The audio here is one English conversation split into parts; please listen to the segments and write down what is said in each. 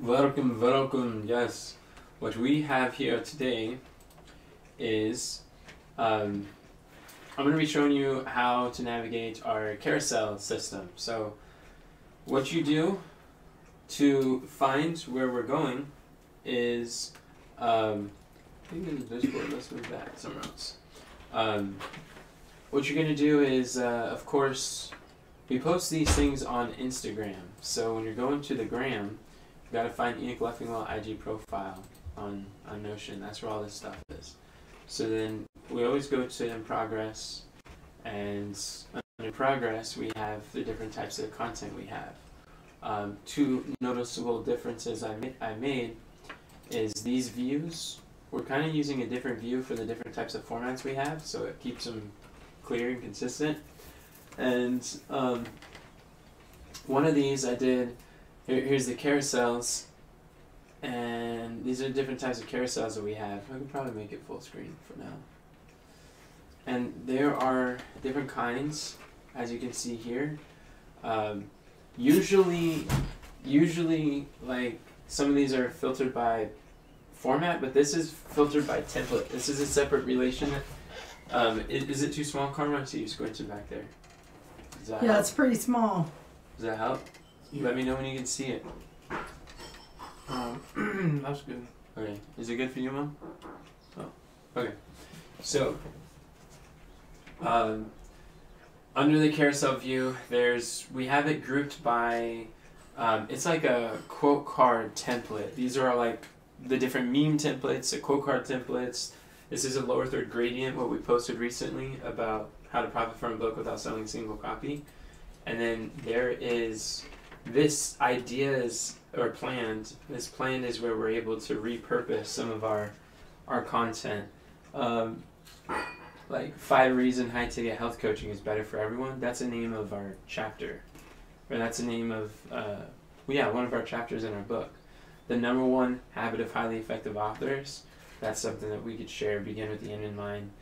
Welcome, welcome. Yes. What we have here today is I'm going to be showing you how to navigate our carousel system. So what you do to find where we're going is I think in the Discord, let's move that somewhere else. What you're going to do is, of course, we post these things on Instagram. So when you're going to the gram, you got to find Enoch Leffingwell IG profile on Notion. That's where all this stuff is. So then we always go to in progress, and under progress we have the different types of content we have. Two noticeable differences I made is these views. We're kind of using a different view for the different types of formats we have, so it keeps them clear and consistent. And one of these I did. Here's the carousels, and these are different types of carousels that we have. I could probably make it full screen for now. And there are different kinds, as you can see here. Usually, like some of these are filtered by format, but this is filtered by template. This is a separate relation. Is it too small, Karma? I see you squinted back there. Yeah, help? It's pretty small. Does that help? Yeah. Let me know when you can see it. That's good. Okay. Is it good for you, Mom? Oh. Okay. So, under the carousel view, we have it grouped by, it's like a quote card template. These are like the different meme templates, the quote card templates. This is a lower third gradient, what we posted recently about how to profit from a book without selling a single copy. And then there is this this plan is where we're able to repurpose some of our content. Like 5 reasons high ticket health coaching is better for everyone. That's the name of our chapter. Or that's the name of, one of our chapters in our book. The number 1 habit of highly effective authors. That's something that we could share, begin with the end in mind.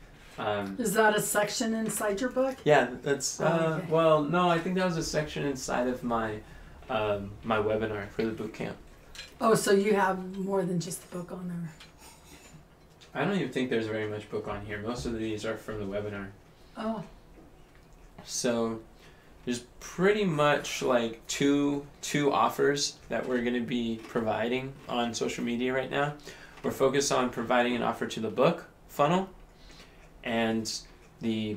Is that a section inside your book? Yeah, that's, okay. Well, no, I think that was a section inside of my my webinar for the boot camp. Oh, so you have more than just the book on there. I don't even think there's very much book on here. Most of these are from the webinar. Oh. So there's pretty much like two offers that we're going to be providing on social media right now. We're focused on providing an offer to the book funnel and the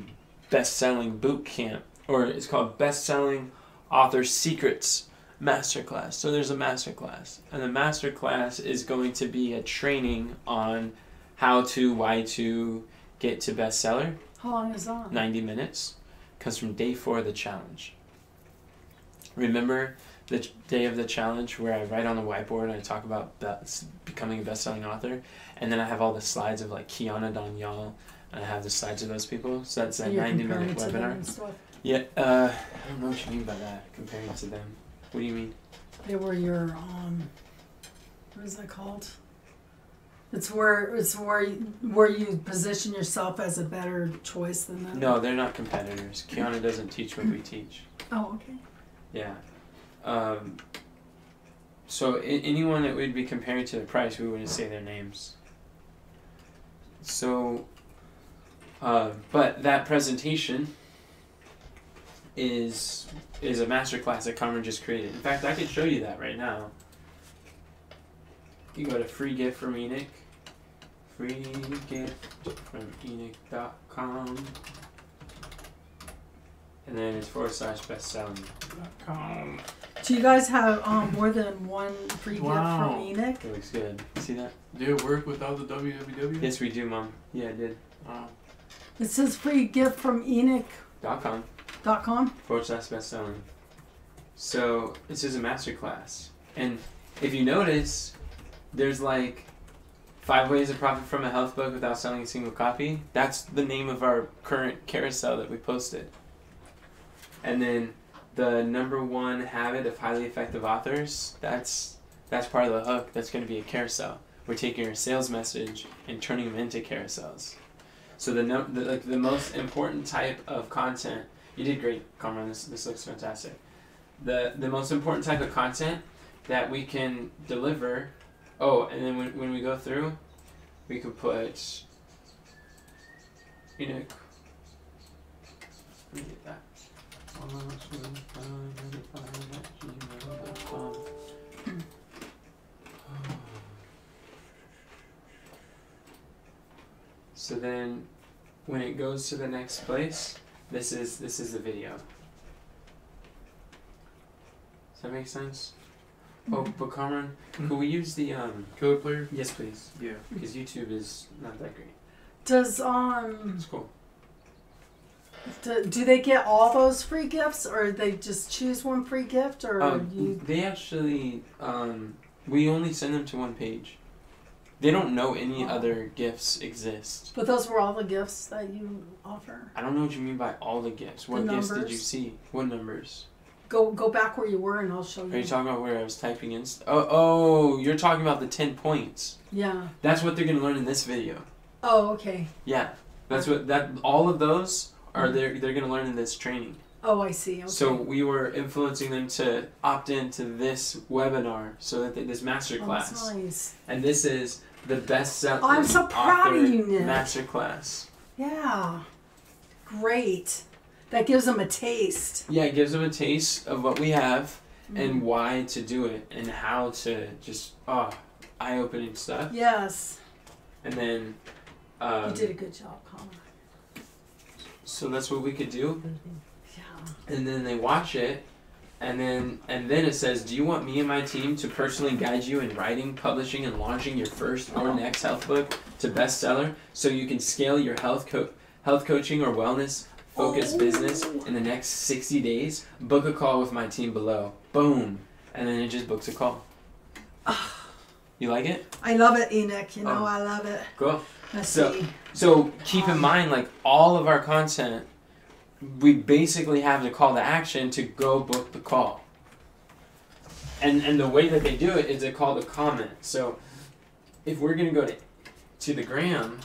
best-selling boot camp, or it's called Best-Selling Author Secrets Masterclass. So there's a masterclass, and the masterclass is going to be a training on why to get to bestseller. How long is that? 90 minutes. Comes from day 4 of the challenge. Remember the day of the challenge where I write on the whiteboard and I talk about becoming a best-selling author, and then I have all the slides of like Kiana Daniel, and I have the slides of those people. So that's a 90-minute webinar. Yeah, I don't know what you mean by that, comparing to them. What do you mean? They were your, what is that called? It's where you position yourself as a better choice than them. No, they're not competitors. Kiana doesn't teach what we teach. Oh, okay. Yeah. So anyone that we'd be comparing to the price, we wouldn't say their names. So, but that presentation is a masterclass that Cameron just created. In fact, I could show you that right now. You go to free gift from Enoch, freegiftfromenoch.com, and then it's /bestselling.com. Do you guys have more than one free gift from Enoch? It looks good. See that? Did it work without the www? Yes, we do, Mom. Yeah, I did. It says free gift from Enoch.com. /bestselling. So this is a masterclass, and if you notice, there's like 5 ways to profit from a health book without selling a single copy. That's the name of our current carousel that we posted. And then the number 1 habit of highly effective authors, that's part of the hook. That's going to be a carousel. We're taking our sales message and turning them into carousels. So the most important type of content, you did great, Cameron. This looks fantastic. The most important type of content that we can deliver. Oh, and then when we go through, we could put Enoch. Let me get that. So then, when it goes to the next place, this is the video. Does that make sense? Oh, but Cameron, could we use the Killer Player? Yes, please. Yeah. Because YouTube is not that great. Does It's cool. do they get all those free gifts, or they just choose one free gift, or you? They actually we only send them to one page. They don't know any other gifts exist. But those were all the gifts that you offer. I don't know what you mean by all the gifts. What gifts did you see? What numbers? Go back where you were, and I'll show you. Are you talking about where I was typing in? Oh, you're talking about the 10 points. Yeah. That's what they're gonna learn in this video. Oh, okay. Yeah, that's what all of those are. They're gonna learn in this training. Oh, I see. Okay. So we were influencing them to opt into this webinar, so that this masterclass. That's nice. And this is the best-selling. I'm so proud of you, Nick. Masterclass. Yeah. Great. That gives them a taste. Yeah, it gives them a taste of what we have and why to do it and how to just eye-opening stuff. Yes. And then you did a good job, Colin. So that's what we could do. Yeah. And then they watch it, and then it says, "Do you want me and my team to personally guide you in writing, publishing, and launching your first or next health book to bestseller, so you can scale your health coaching or wellness focused business in the next 60 days? Book a call with my team below." Boom, and then it just books a call. You like it? I love it, Enoch. You know, I love it. Cool. Let's see. So keep in mind, like, all of our content, we basically have the call to action to go book the call. And the way that they do it is they call the comment. So if we're going to go to the gram,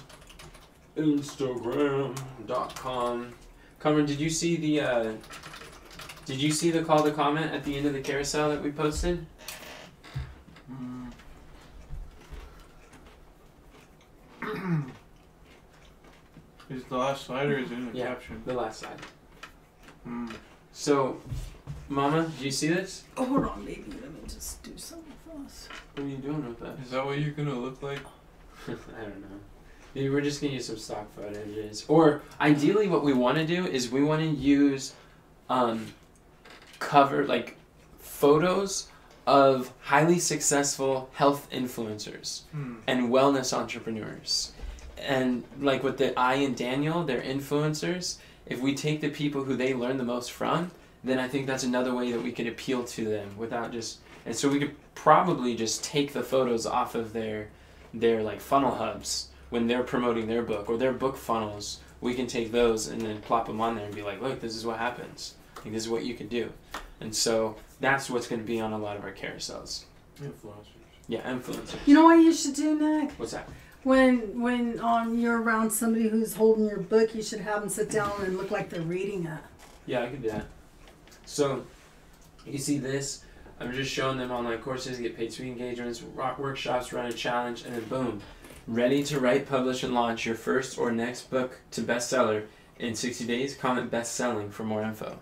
Instagram.com. Cameron, did you see the call to comment at the end of the carousel that we posted? Is the last slide or is it in the caption? The last slide. So, Mama, do you see this? Oh, hold on, baby. Let me just do something for us. What are you doing with that? Is that what you're gonna look like? I don't know. Maybe we're just gonna use some stock footages. Or ideally, what we want to do is we want to use cover like photos of highly successful health influencers and wellness entrepreneurs. And like with the I and Daniel, they're influencers. If we take the people who they learn the most from, then I think that's another way that we can appeal to them without just. And so we could probably just take the photos off of their like funnel hubs when they're promoting their book or their book funnels. We can take those and then plop them on there and be like, look, this is what happens. Like, this is what you can do. And so that's what's going to be on a lot of our carousels. Influencers. Yeah, influencers. You know what you should do, Nick? What's that? When you're around somebody who's holding your book, you should have them sit down and look like they're reading it. Yeah, I could do that. So, you see this? I'm just showing them online courses, get paid speaking engagements, workshops, run a challenge, and then boom. Ready to write, publish, and launch your first or next book to bestseller in 60 days? Comment bestselling for more info.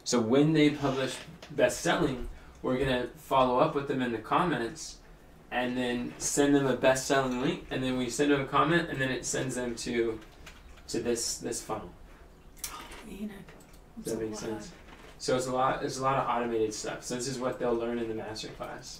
So when they publish bestselling, we're going to follow up with them in the comments and then send them a best-selling link, and then we send them a comment, and then it sends them to this funnel. Does that make sense? So it's a lot of automated stuff. So this is what they'll learn in the masterclass.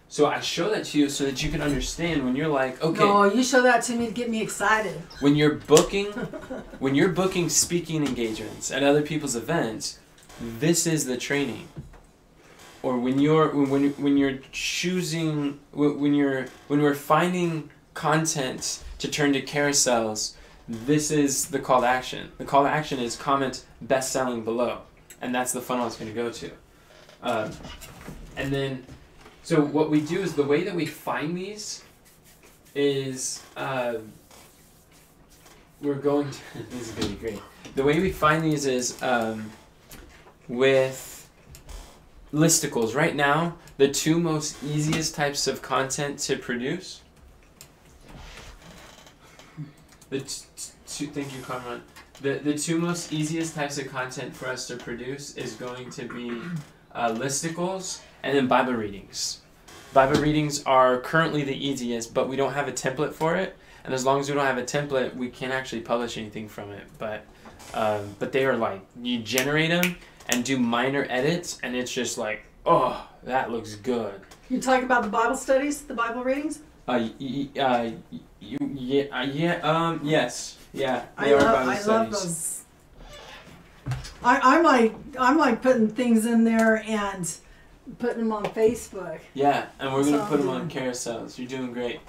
So I show that to you so that you can understand when you're like, okay. No, you show that to me to get me excited. When you're booking speaking engagements at other people's events, this is the training. Or when you're choosing, when we're finding content to turn to carousels, this is the call to action. The call to action is comment best selling below, and that's the funnel it's going to go to. And then, so what we do is the way that we find these is we're going to, this is going to be great. The way we find these is with listicles. Right now, the two most easiest types of content to produce. Thank you, Carmen. The two most easiest types of content for us to produce is going to be listicles and then Bible readings. Bible readings are currently the easiest, but we don't have a template for it. And as long as we don't have a template, we can't actually publish anything from it. But they are like, you generate them and do minor edits, and it's just like, oh, that looks good. You talking about the Bible studies, the Bible readings? Yes, yeah. I love those. I'm like putting things in there and putting them on Facebook. Yeah, and we're gonna put them on carousels. You're doing great.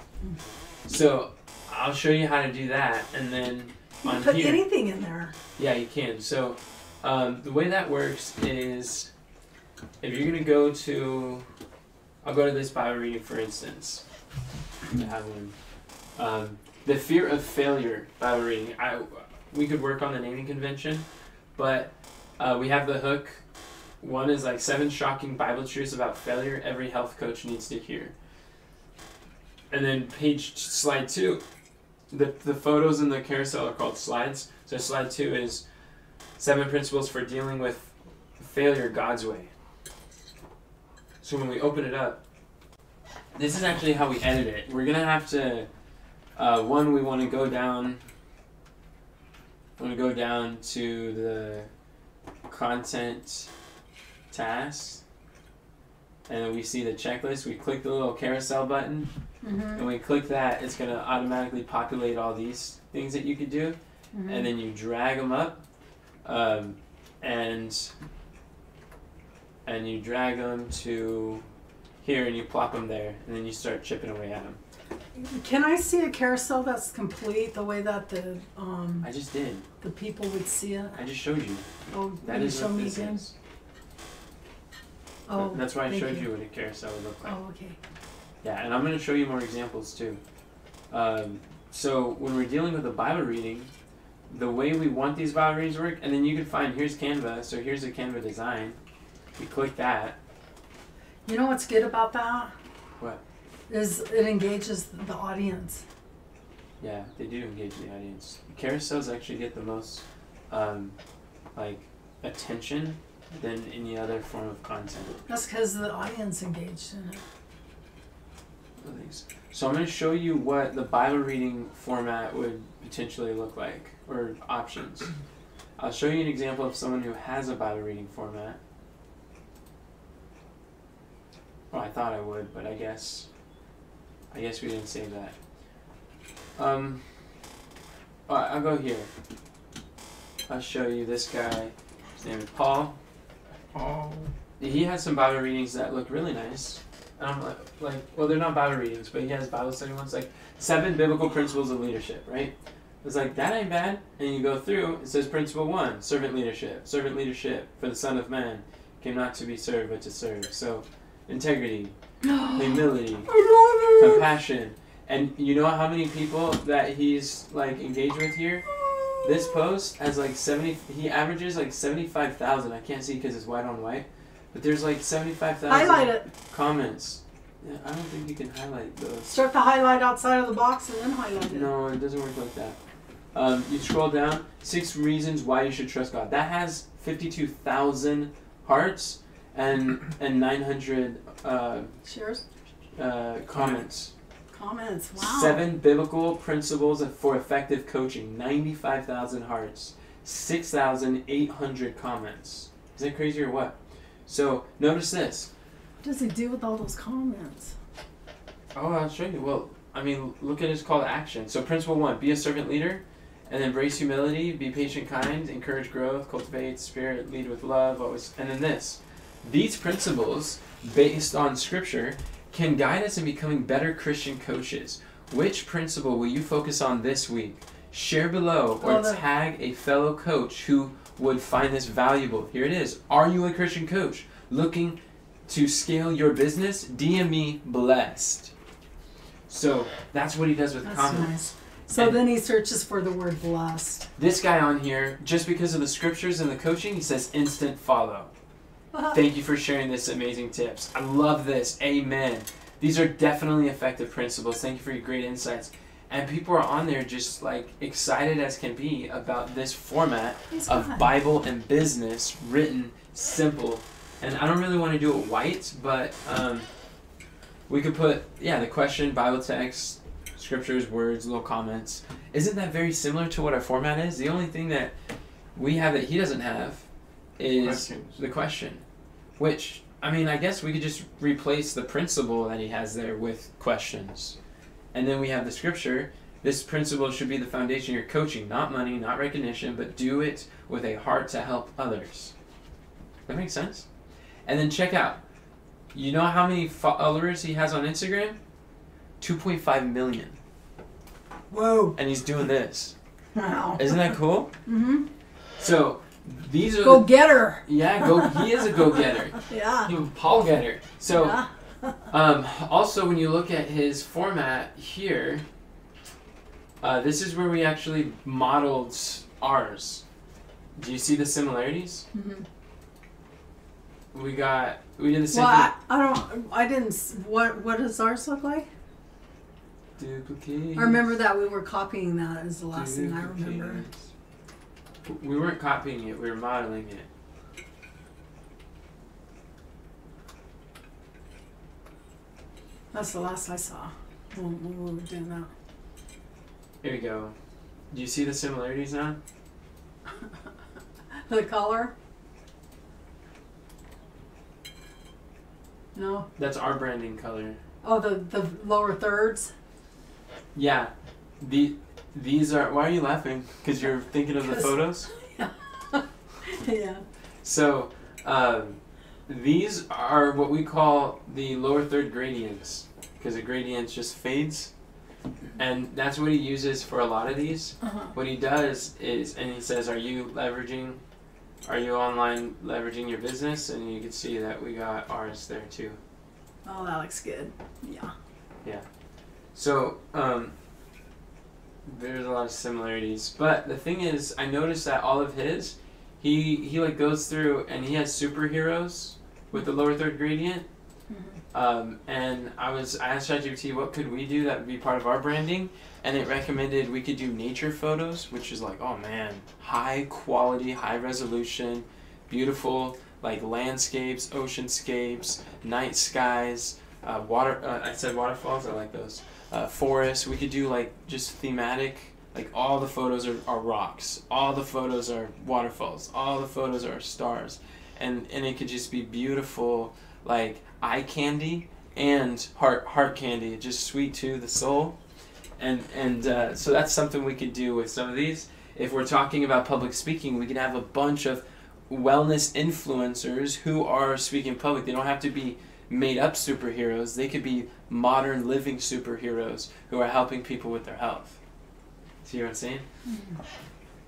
So I'll show you how to do that, and then on put here, anything in there. Yeah, you can. So the way that works is, if you're gonna go to, I'll go to this Bible reading for instance. I have one. The Fear of Failure Bible reading. We could work on the naming convention, but we have the hook. One is like 7 shocking Bible truths about failure every health coach needs to hear. And then slide 2, the photos in the carousel are called slides. So slide 2 is 7 principles for dealing with failure God's way. So when we open it up, this is actually how we edit it. We're gonna have to, we want to go down to the content tasks, and then we see the checklist. We click the little carousel button, and we click that. It's gonna automatically populate all these things that you could do, and then you drag them up, and you drag them to here, and you plop them there, and then you start chipping away at them. Can I see a carousel that's complete the way that the I just did. The people would see it? I just showed you. Oh, that you is show what me this again? is. Oh, that's why I showed you what a carousel would look like. Oh, okay. Yeah, and I'm going to show you more examples too. So when we're dealing with a Bible reading, the way we want these Bible readings to work, and then you can find, here's Canva, so here's a Canva design. You click that. You know what's good about that? What? Is it engages the audience. Yeah, they do engage the audience. Carousels actually get the most attention than any other form of content. That's because the audience engaged in it. Thanks. So I'm going to show you what the Bible reading format would potentially look like, or options. I'll show you an example of someone who has a Bible reading format. Well, I thought I would, but I guess we didn't save that. I'll go here. I'll show you this guy. His name is Paul. He has some Bible readings that look really nice. And I'm well, they're not Bible readings, but he has Bible study ones, like 7 biblical principles of leadership, right? It's like, that ain't bad. And you go through, it says principle 1, servant leadership. Servant leadership for the Son of Man came not to be served, but to serve. So, integrity, humility, compassion. And you know how many people that he's engaged with here? This post has he averages 75,000. I can't see because it's white on white, but there's 75,000 highlight it. Comments. Yeah, I don't think you can highlight those. Start the highlight outside of the box and then highlight it. No, it doesn't work like that. You scroll down, 6 reasons why you should trust God. That has 52,000 hearts and 900 shares, comments. Comments. Wow. 7 biblical principles for effective coaching. 95,000 hearts. 6,800 comments. Is that crazy or what? So notice this. What does he do with all those comments? Oh, I'll show you. Well, look at his call to action. So principle 1, be a servant leader, and embrace humility, be patient, kind, encourage growth, cultivate spirit, lead with love, always. And then this. These principles, based on scripture, can guide us in becoming better Christian coaches. Which principle will you focus on this week? Share below or tag a fellow coach who would find this valuable. Here it is. Are you a Christian coach looking to scale your business? DM me blessed. So that's what he does with comments. Nice. So And then he searches for the word blessed. this guy on here, just because of the scriptures and the coaching, he says instant follow. Thank you for sharing this amazing tips. I love this. Amen. These are definitely effective principles. Thank you for your great insights. And people are on there just like excited as can be about this format of Bible and business, written simple. And I don't really want to do it white, but we could put, the question, Bible text, scriptures, words, little comments. Isn't that very similar to what our format is? The only thing that we have that he doesn't have is Questions. the question. Which, I mean, I guess we could just replace the principle that he has there with questions. And then we have the scripture. This principle should be the foundation of your coaching. Not money, not recognition, but do it with a heart to help others. That makes sense? And then check out. You know how many followers he has on Instagram? 2.5 million. Whoa. And he's doing this. Wow. Isn't that cool? Mm-hmm. So, these are... Go-getter. He is a go-getter. Yeah. He's a Paul-getter. So, Yeah. also when you look at his format here, this is where we actually modeled ours. Do you see the similarities? Mm-hmm. We did the same Well, thing. I didn't. What does ours look like? Duplicate. I remember that we were copying that as the last thing I remember. We weren't copying it, we were modeling it. That's the last I saw when we were doing that. Here we go. Do you see the similarities now? The color? No. That's our branding color. Oh, the lower thirds? Yeah. These are... Why are you laughing? Because you're thinking of the photos? Yeah. So, these are what we call the lower third gradients, because the gradients just fades, and that's what he uses for a lot of these. Uh-huh. What he does is, and he says, are you online leveraging your business? And you can see that we got ours there too. Oh, that looks good. Yeah. Yeah. So, there's a lot of similarities, but the thing is, I noticed that all of his, he like goes through and he has superheroes with the lower third gradient. Mm-hmm. And I asked ChatGPT what could we do that would be part of our branding, and it recommended we could do nature photos, which is like, oh man, high quality, high resolution, beautiful like landscapes, oceanscapes, night skies, I said waterfalls, I like those. Forests. We could do like just thematic. Like all the photos are rocks, all the photos are waterfalls, all the photos are stars, and it could just be beautiful, like eye candy and heart candy, just sweet to the soul, and so that's something we could do with some of these. If we're talking about public speaking, we could have a bunch of wellness influencers who are speaking public. They don't have to be made up superheroes. They could be modern living superheroes who are helping people with their health. See what I'm saying? Mm-hmm.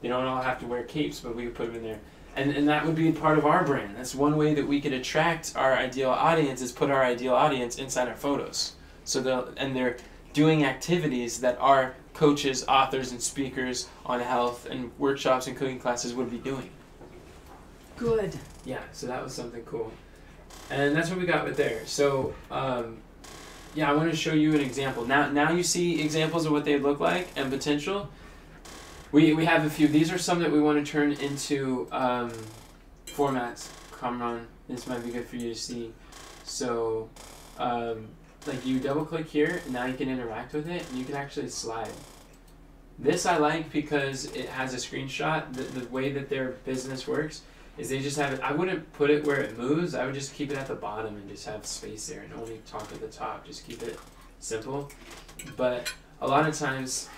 They don't all have to wear capes, but we could put them in there. And that would be part of our brand. That's one way that we could attract our ideal audience, is put our ideal audience inside our photos. So they're doing activities that our coaches, authors, and speakers on health and workshops and cooking classes would be doing. Good. Yeah, so that was something cool. And that's what we got right there. So, I want to show you an example. Now you see examples of what they look like and potential. We have a few. These are some that we want to turn into formats. Kamran, this might be good for you to see. So, like you double click here, and now you can interact with it, and you can actually slide. This I like because it has a screenshot. The way that their business works is they just have it. I wouldn't put it where it moves. I would just keep it at the bottom and just have space there and only talk at the top. Just keep it simple. But a lot of times,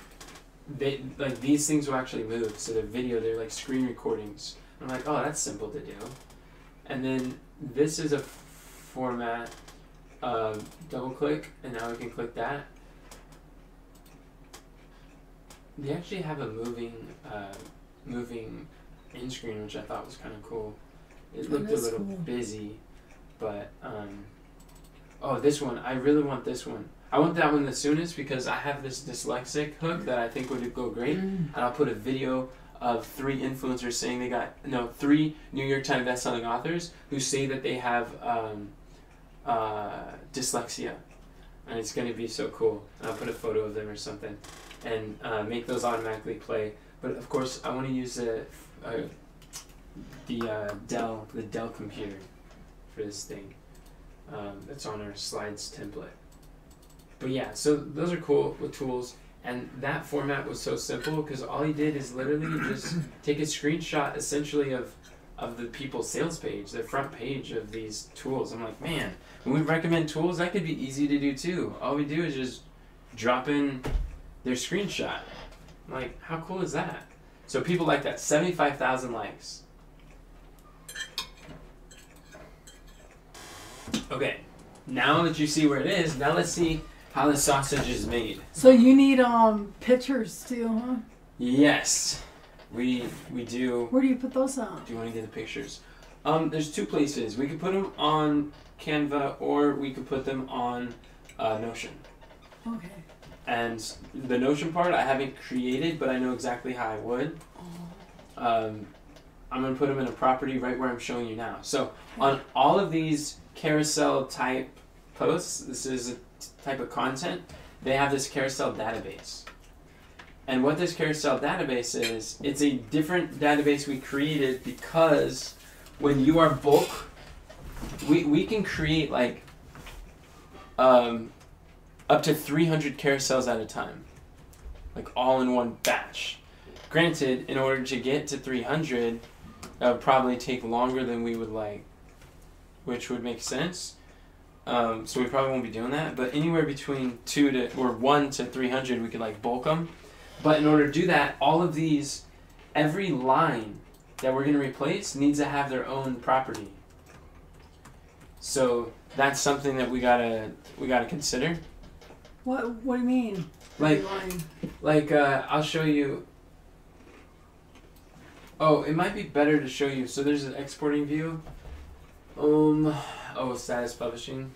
these things will actually move. So they're like screen recordings. I'm like, oh, that's simple to do. And then this is a format. Double click, and now we can click that. They actually have a moving end screen, which I thought was kind of cool. It looked a little busy, but oh, this one, I really want this one. I want that one the soonest because I have this dyslexic hook that I think would go great, and I'll put a video of 3 influencers saying they got 3 New York Times bestselling authors who say that they have dyslexia, and it's going to be so cool. And I'll put a photo of them or something, and make those automatically play. But of course, I want to use the Dell computer for this thing. That's on our slides template. But yeah, so those are cool with tools. And that format was so simple because all he did is literally just take a screenshot essentially of the people's sales page, their front page of these tools. I'm like, man, when we recommend tools, that could be easy to do too. All we do is just drop in their screenshot. I'm like, how cool is that? So people like that. 75,000 likes. Okay, now that you see where it is, now let's see how the sausage is made. So you need pictures too, huh? Yes, we do. Where do you put those on? Do you want to get the pictures? There's 2 places. We could put them on Canva or we could put them on Notion. Okay. And the Notion part I haven't created, but I know exactly how I would. I'm going to put them in a property right where I'm showing you now. So on all of these carousel type posts, this is a type of content, they have this carousel database. And what this carousel database is, it's a different database we created because when you are bulk, we can create like up to 300 carousels at a time, like all in one batch. Granted, in order to get to 300, that would probably take longer than we would like, which would make sense. So we probably won't be doing that, but anywhere between 1 to 300, we could like bulk them. But in order to do that, all of these, every line that we're going to replace needs to have their own property. So that's something that we gotta consider. What do you mean? Like I'll show you. Oh, it might be better to show you. So there's an exporting view. Status publishing.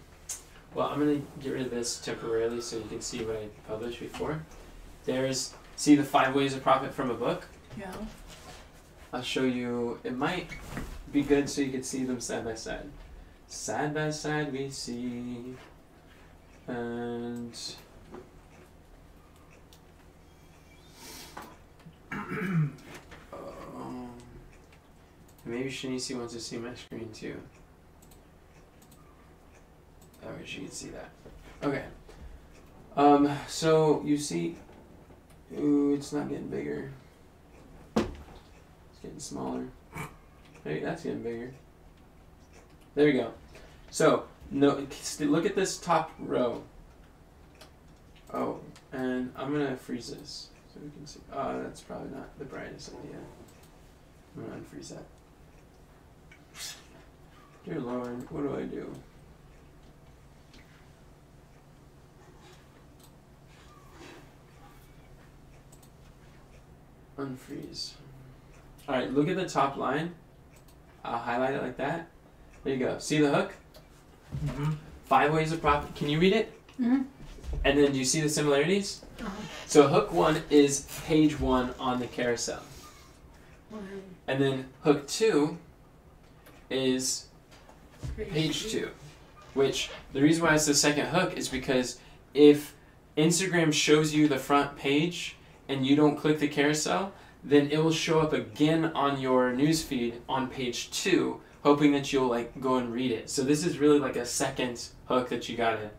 Well, I'm gonna get rid of this temporarily so you can see what I published before. See the 5 ways of profit from a book? Yeah. I'll show you. It might be good so you can see them side by side. Side by side we see, and maybe Shanice wants to see my screen too. I wish you could see that. Okay. So you see, ooh, it's not getting bigger. It's getting smaller. Hey, that's getting bigger. There we go. So look at this top row. Oh, and I'm gonna freeze this so we can see. Oh, that's probably not the brightest idea. I'm gonna unfreeze that. Dear Lord, what do I do? Unfreeze. Alright, look at the top line. I'll highlight it like that. There you go. See the hook? Mm-hmm. 5 ways of profit. Can you read it? Mm-hmm. And then do you see the similarities? Uh-huh. So hook 1 is page 1 on the carousel. And then hook 2 is page 2. Which, the reason why it's the second hook is because if Instagram shows you the front page and you don't click the carousel, then it will show up again on your newsfeed on page 2, hoping that you'll like go and read it. So this is really like a second hook that you gotta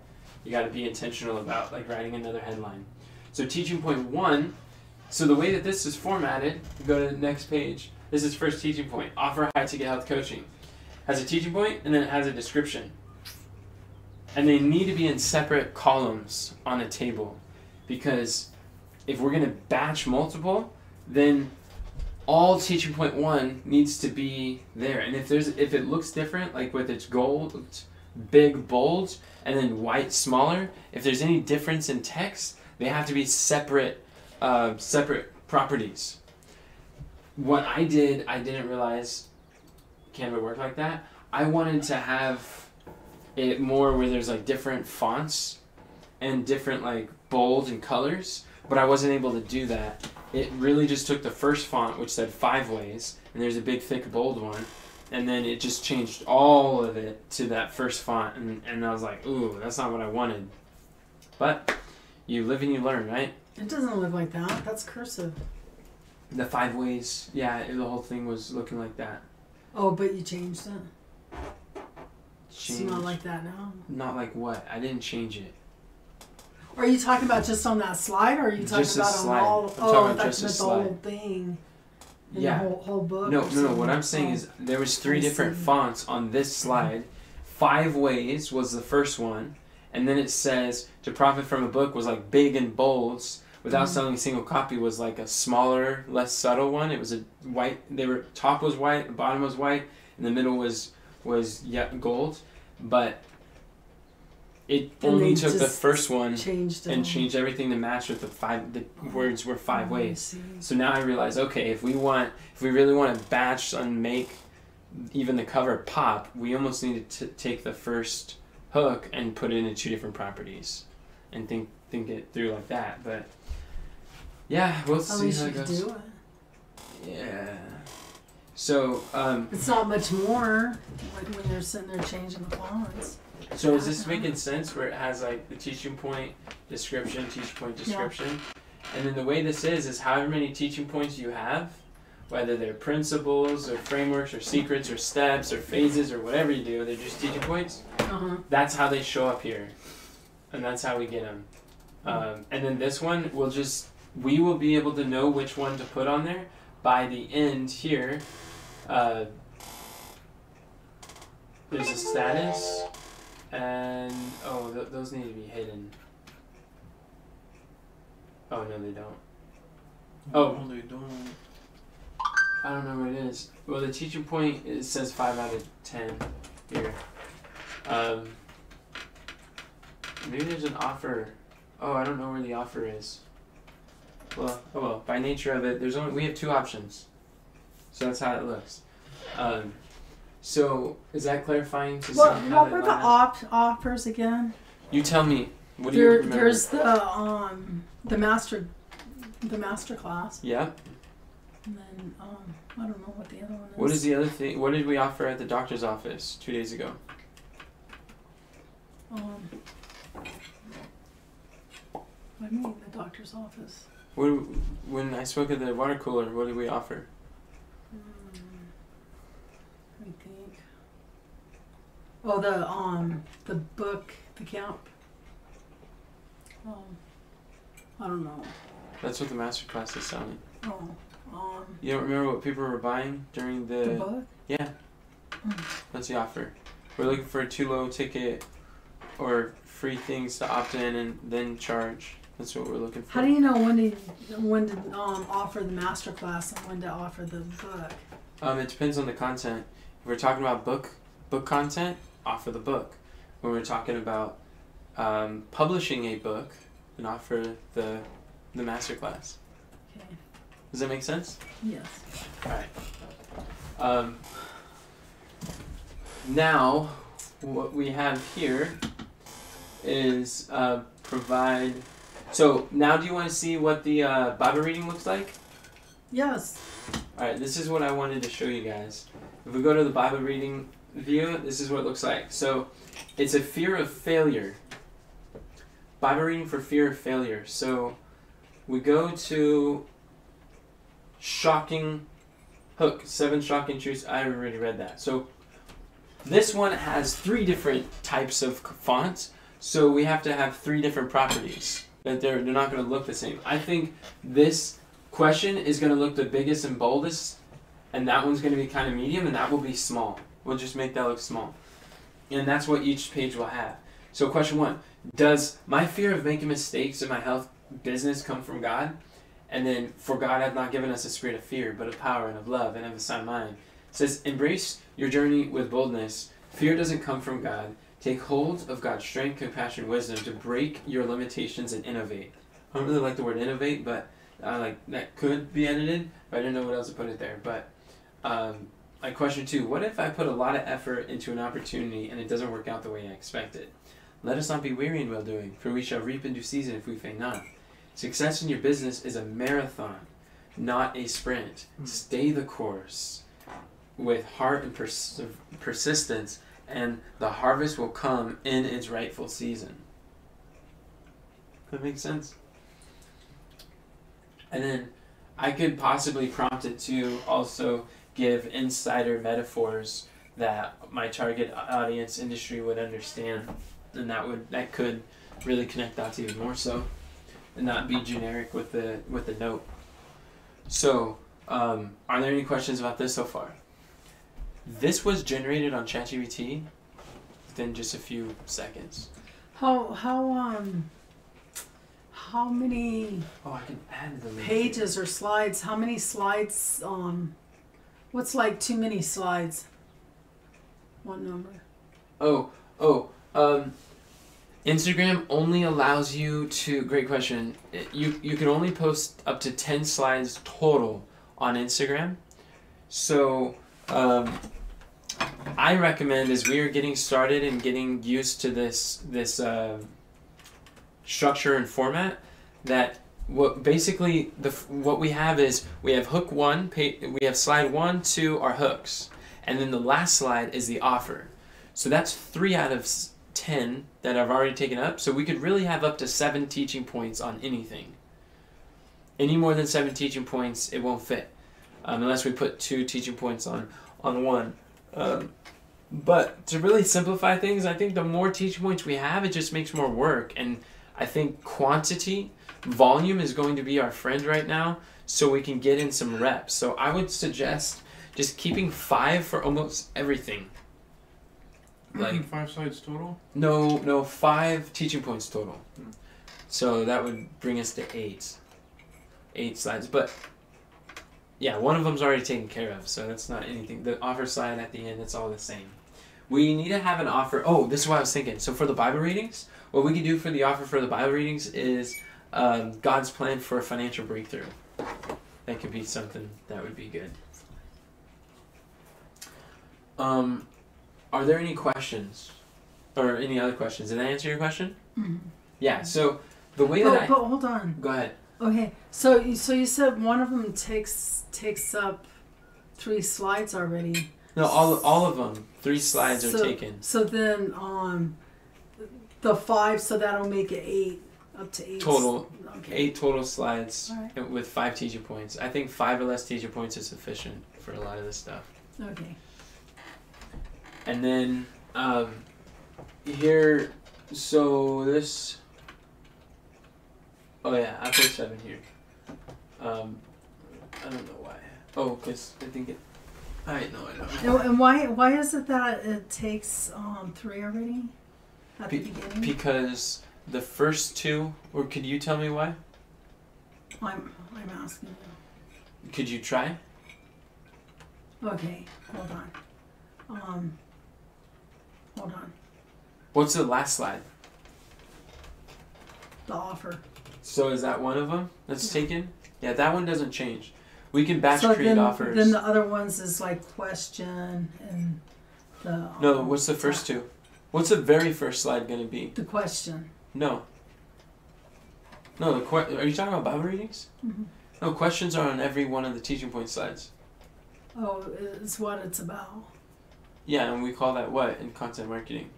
be intentional about, like writing another headline. So teaching point 1, so the way that this is formatted, go to the next page, this is first teaching point, offer high-ticket health coaching. Has a teaching point and then it has a description. And they need to be in separate columns on a table, because if we're gonna batch multiple, then all teaching point 1 needs to be there. And if it looks different, like with its gold, big bold, and then white smaller, if there's any difference in text, they have to be separate properties. What I did, I didn't realize Canva worked like that. I wanted to have it more where there's like different fonts, and different like bold and colors, but I wasn't able to do that. It really just took the first font, which said 5 ways, and there's a big thick bold one, and then it just changed all of it to that first font, and I was like, ooh, that's not what I wanted. But you live and you learn, right? It doesn't look like that. That's cursive. The 5 ways, yeah, the whole thing was looking like that. Oh, but you changed it. It's not like that now. Not like what? I didn't change it. Are you talking about just on that slide, or are you talking Just a about slide. on all? I'm talking I about thought just you a meant the slide. whole thing. In Yeah. the whole book. No, or no. something. What I'm saying Oh. is there was 3 I different see. fonts on this slide. 5 ways was the first one, and then it says to profit from a book was like big and bolds. Without selling a single copy was like a smaller, less subtle one. It was a white. Top was white, the bottom was white, and the middle was gold, but it And only they took the just first one Changed it. and all. changed everything to match with the 5. The words were 5 Oh, I ways. see. So now I realize, okay, if we really want to batch and make even the cover pop, we almost need to take the first hook and put it into 2 different properties, and think it through like that. But yeah, we'll At see least how you it could goes. do it. Yeah. So It's not much more like when you're sitting there changing the fonts. so is this making sense where it has like the teaching point description, and then the way this is however many teaching points you have, whether they're principles or frameworks or secrets or steps or phases or whatever you do, they're just teaching points. Uh-huh. That's how they show up here, and that's how we get them. And then this one we will be able to know which one to put on there by the end here. There's a status, and those need to be hidden. Oh no, they don't. Oh. No, they don't. I don't know what it is. Well, the teaching point, it says 5 out of 10 here. Maybe there's an offer. Oh, I don't know where the offer is. Well, by nature of it, we have 2 options. So that's how it looks. So is that clarifying to see how What they were the line up? offers again? You tell me. What do you remember? There's the master class, Yeah. and then I don't know what the other one is. What is the other thing? What did we offer at the doctor's office 2 days ago? What do you mean the doctor's office? When I spoke at the water cooler, what did we offer? Let me think. Oh, the book, the camp. I don't know. That's what the master class is selling. Oh, You don't remember what people were buying during the book. Yeah. That's the offer. We're looking for a 2 low ticket or free things to opt in and then charge. That's what we're looking for. How do you know when to offer the master class and when to offer the book? It depends on the content. If we're talking about book content, offer the book. When we're talking about publishing a book, then offer the master class. Okay. Does that make sense? Yes. All right. Now, what we have here is provide. So now, do you want to see what the Bible reading looks like? Yes. All right. This is what I wanted to show you guys. If we go to the Bible reading view, this is what it looks like. So, it's a fear of failure. Bible reading for fear of failure. So, we go to shocking hook, 7 shocking truths. I already read that. So, this one has 3 different types of fonts. So, we have to have 3 different properties. That they're not going to look the same. I think this question is going to look the biggest and boldest, and that one's going to be kind of medium, and that will be small. We'll just make that look small. And that's what each page will have. So question 1, does my fear of making mistakes in my health business come from God? And then, for God hath not given us a spirit of fear, but of power and of love and of a sound mind. It says, embrace your journey with boldness. Fear doesn't come from God. Take hold of God's strength, compassion, wisdom to break your limitations and innovate. I don't really like the word innovate, but that could be edited, but I didn't know what else to put it there. But question 2, what if I put a lot of effort into an opportunity and it doesn't work out the way I expected? Let us not be weary in well doing, for we shall reap in due season if we faint not. Success in your business is a marathon, not a sprint. Stay the course with heart and persistence, and the harvest will come in its rightful season. That makes sense? And then I could possibly prompt it to also give insider metaphors that my target audience industry would understand, and that could really connect dots even more so, and not be generic with the note. So, are there any questions about this so far? This was generated on ChatGPT within just a few seconds. How many I can add the link pages or slides? How many slides? What's like too many slides? What number? Instagram only allows you to. Great question. You can only post up to 10 slides total on Instagram. So, I recommend, as we are getting started and getting used to this structure and format, that what we have is we have hook 1, we have slide 1, 2 are hooks, and then the last slide is the offer. So that's 3 out of 10 that I've already taken up. So we could really have up to 7 teaching points on anything. Any more than 7 teaching points, it won't fit, unless we put 2 teaching points on one. But to really simplify things, I think the more teaching points we have, it just makes more work. And I think volume is going to be our friend right now, so we can get in some reps. So I would suggest just keeping 5 for almost everything. Like 5 slides total? No, 5 teaching points total. So that would bring us to 8 slides. But yeah, one of them's already taken care of, so that's not anything. The offer slide at the end, it's all the same. We need to have an offer. Oh, this is what I was thinking. So for the Bible readings, what we could do for the offer for the Bible readings is God's plan for a financial breakthrough. That could be something that would be good. Are there any questions? Or any other questions? Did I answer your question? Mm-hmm. Yeah, so the way but hold on. Go ahead. Okay, so you said one of them takes up 3 slides already. No, all of them. 3 slides are taken. So then the 5, so that'll make it 8, up to 8. Total. Okay. 8 total slides right. with 5 teaching points. I think 5 or less teaching points is sufficient for a lot of this stuff. Okay. And then here, so this. Oh yeah, I put 7 here. I don't know why. Oh, because I think it. I don't know. And why is it that it takes 3 already at the beginning? Because the first 2, or could you tell me why? I'm asking you. Could you try? Okay, hold on. What's the last slide? The offer. So is that one of them that's taken? Yeah, that one doesn't change. We can batch create then, offers. Then the other ones is like question and the. No, what's the first 2? What's the very first slide going to be? The question. No. No, are you talking about Bible readings? Mm-hmm. No, questions are on every one of the teaching point slides. Oh, it's what it's about. Yeah, and we call that what in content marketing?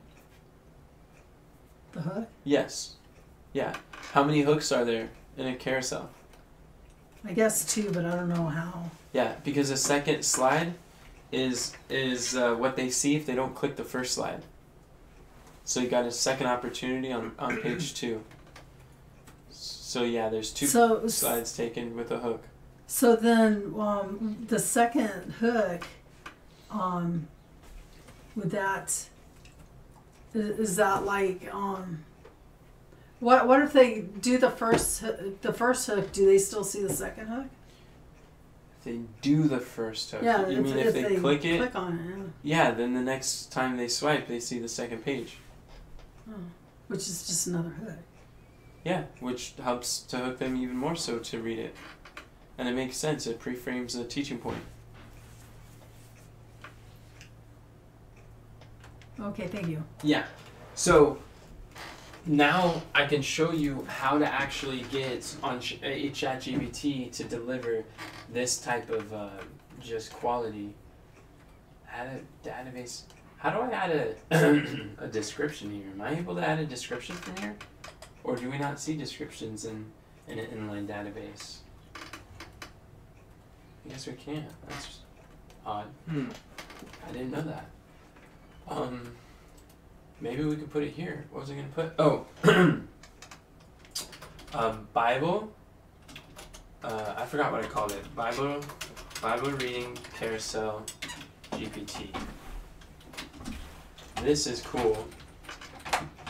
The hook? Yes. Yeah. How many hooks are there in a carousel? I guess 2, but I don't know how. Yeah, because the second slide is what they see if they don't click the first slide. So you got a second opportunity on page 2. So yeah, there's 2 slides taken with a hook. So then the second hook, would that is that like what if they do the first hook? Do they still see the second hook? If they do the first hook. Yeah, you mean if they click it? Click on it. Yeah, then the next time they swipe, they see the second page. Oh, which is just another hook. Yeah, which helps to hook them even more so to read it. And it makes sense. It pre-frames the teaching point. Okay, thank you. Yeah. So, now I can show you how to actually get on ChatGPT to deliver this type of just quality. Add a database. How do I add a description here? Am I able to add a description from here? Or do we not see descriptions in an inline database? I guess we can't. That's odd. I didn't know that. Maybe we could put it here. What was I gonna put? Oh, Bible. I forgot what I called it. Bible reading carousel GPT. This is cool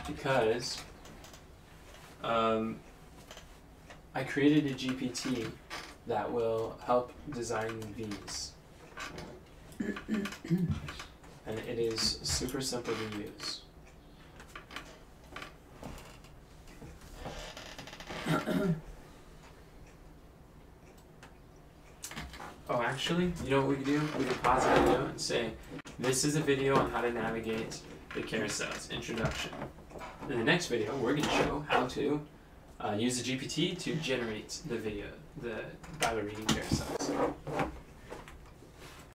because I created a GPT that will help design these. And it is super simple to use. Oh, actually, you know what we could do? We could pause the video and say, this is a video on how to navigate the carousels, introduction. In the next video, we're going to show how to use the GPT to generate the video, the Bible reading carousels.